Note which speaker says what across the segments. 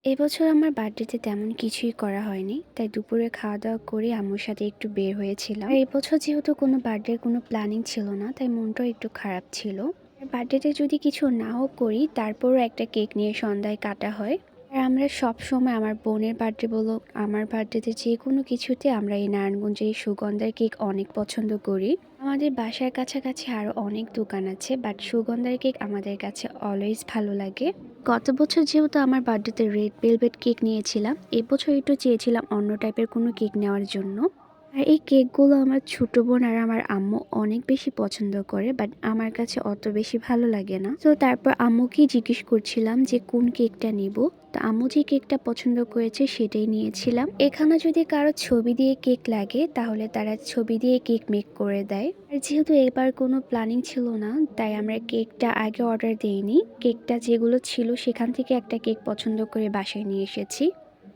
Speaker 1: এবছর আমার বার্থডেতে তেমন কিছুই করা হয়নি। তাই দুপুরে খাওয়া-দাওয়া করে আম্মুর সাথে একটু বের হয়েছিলাম। আর এবছর যেহেতু কোনো বার্থডের কোনো প্ল্যানিং ছিল না, তাই মনটাও একটু খারাপ ছিল। আর বার্থডেতে যদি কিছু নাও করি, তারপরও একটা কেক নিয়ে সন্ধ্যায় কাটা হয়। আর আমরা সবসময় আমার বোনের বার্থডে বলো, আমার বার্থডেতে যেকোনো কিছুতে আমরা এই নারায়ণগঞ্জের এই সুগন্ধার কেক অনেক পছন্দ করি। আমাদের বাসার কাছাকাছি আরো অনেক দোকান আছে, বাট সুগন্ধার কেক আমাদের কাছে অলওয়েজ ভালো লাগে। গত বছর যেহেতু আমার বার্থডেতে রেড ভেলভেট কেক নিয়েছিলাম, এবছর একটু চেয়েছিলাম অন্য টাইপের কোনো কেক নেওয়ার জন্য। আর এই কেকগুলো আমার ছোট বোন আর আমার আম্মু অনেক বেশি পছন্দ করে, বাট আমার কাছে অত বেশি ভালো লাগে না। তো তারপর আম্মুকেই জিজ্ঞেস করছিলাম যে কোন কেকটা নিব। তো আম্মু যে কেকটা পছন্দ করেছে সেটাই নিয়েছিলাম। এখানে যদি কারো ছবি দিয়ে কেক লাগে তাহলে তারা ছবি দিয়ে কেক মেক করে দেয়। আর যেহেতু এবার কোনো প্ল্যানিং ছিল না, তাই আমরা কেকটা আগে অর্ডার দেইনি। কেকটা যেগুলো ছিল সেখান থেকে একটা কেক পছন্দ করে বাসায় নিয়ে এসেছি।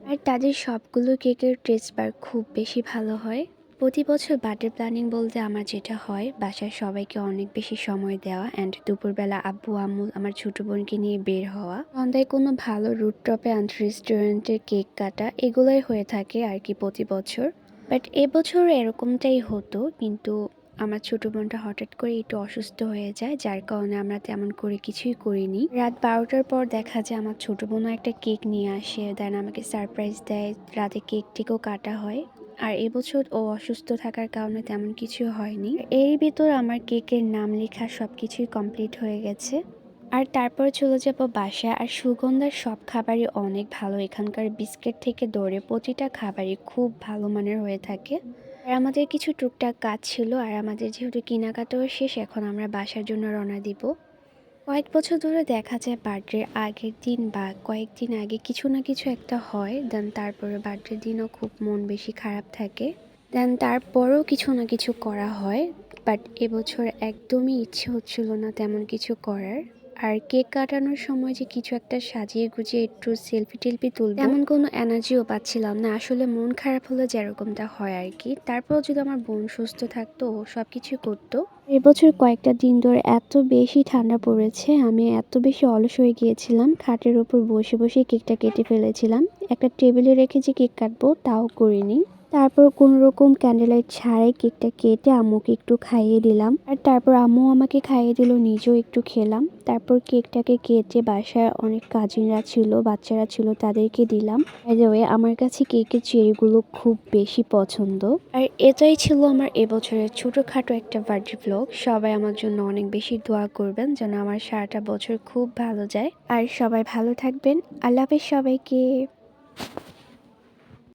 Speaker 1: আর তাদের সবগুলো কেকের টেস্ট বার খুব বেশি ভালো হয়। প্রতি বছর বার্থডে প্ল্যানিং বলতে আমার যেটা হয়, বাসার সবাইকে অনেক বেশি সময় দেওয়া অ্যান্ড দুপুরবেলা আব্বু আম্মু আমার ছোট বোনকে নিয়ে বের হওয়া, সন্ধ্যায় কোনো ভালো রুটটপে রেস্টুরেন্টের কেক কাটা, এগুলোই হয়ে থাকে আর কি প্রতি বছর। বাট এবছর এরকমটাই হতো, কিন্তু আমার ছোট বোনটা হঠাৎ করে একটু অসুস্থ হয়ে যায়, যার কারণে আমরা তেমন করে কিছুই করিনি। রাত 12টার পর দেখা যায় আমার ছোট বোনও একটা কেক নিয়ে আসে, দেন আমাকে সারপ্রাইজ দেয়, রাতে কেক টেকও কাটা হয়। আর এবছর ও অসুস্থ থাকার কারণে তেমন কিছু হয়নি। এর ভিতর আমার কেকের নাম লেখা সবকিছুই কমপ্লিট হয়ে গেছে। আর তারপর চলে যাব বাসায়। আর সুগন্ধার সব খাবারই অনেক ভালো, এখানকার বিস্কিট থেকে ধরে প্রতিটা খাবারই খুব ভালো মানের হয়ে থাকে। আর আমাদের কিছু টুকটাক কাজ ছিল, আর আমাদের যেহেতু কেনাকাটাও শেষ, এখন আমরা বাসার জন্য রওনা দিব। কয়েক বছর ধরে দেখা যায় বার্থডের আগের দিন বা কয়েকদিন আগে কিছু না কিছু একটা হয়, দেন তারপরে বার্থডের দিনও খুব মন বেশি খারাপ থাকে। দেন তারপরেও কিছু না কিছু করা হয়, বাট এবছর একদমই ইচ্ছে হচ্ছিল না তেমন কিছু করার। আর কেক কাটানোর সময় যে কিছু একটা সাজিয়ে গুজিয়ে একটু সেলফি টেলফি তুলবো, তেমন কোনো এনার্জিও পাচ্ছিলাম না। আসলে মন খারাপ হলে যেরকমটা হয় আর কি। তারপর যদি আমার বোন সুস্থ থাকতো, ও সব কিছু করতো। এবছর কয়েকটা দিন ধরে এত বেশি ঠান্ডা পড়েছে, আমি এত বেশি অলস হয়ে গিয়েছিলাম, খাটের ওপর বসে বসে কেকটা কেটে ফেলেছিলাম। একটা টেবিলে রেখে যে কেক কাটবো তাও করিনি। তারপর কোনো রকম ক্যান্ডেল লাইট ছাড়াই কেকটা কেটে আম্মুকে একটু খাইয়ে দিলাম। আর তারপর আম্মু আমাকে খাইয়ে দিল, নিজেও একটু খেলাম। তারপর কেকটাকে কেটে বাসায় অনেক কাজিনরা ছিল, বাচ্চারা ছিল, তাদেরকে দিলাম। বাই দ্য ওয়ে, আমার কাছে কেকের চেরিগুলো খুব বেশি পছন্দ। আর এটাই ছিল আমার এবছরের ছোটখাটো একটা বার্থডে ব্লগ। সবাই আমার জন্য অনেক বেশি দোয়া করবেন যেন আমার সারাটা বছর খুব ভালো যায়। আর সবাই ভালো থাকবেন। আল্লাহ হাফেজ সবাইকে।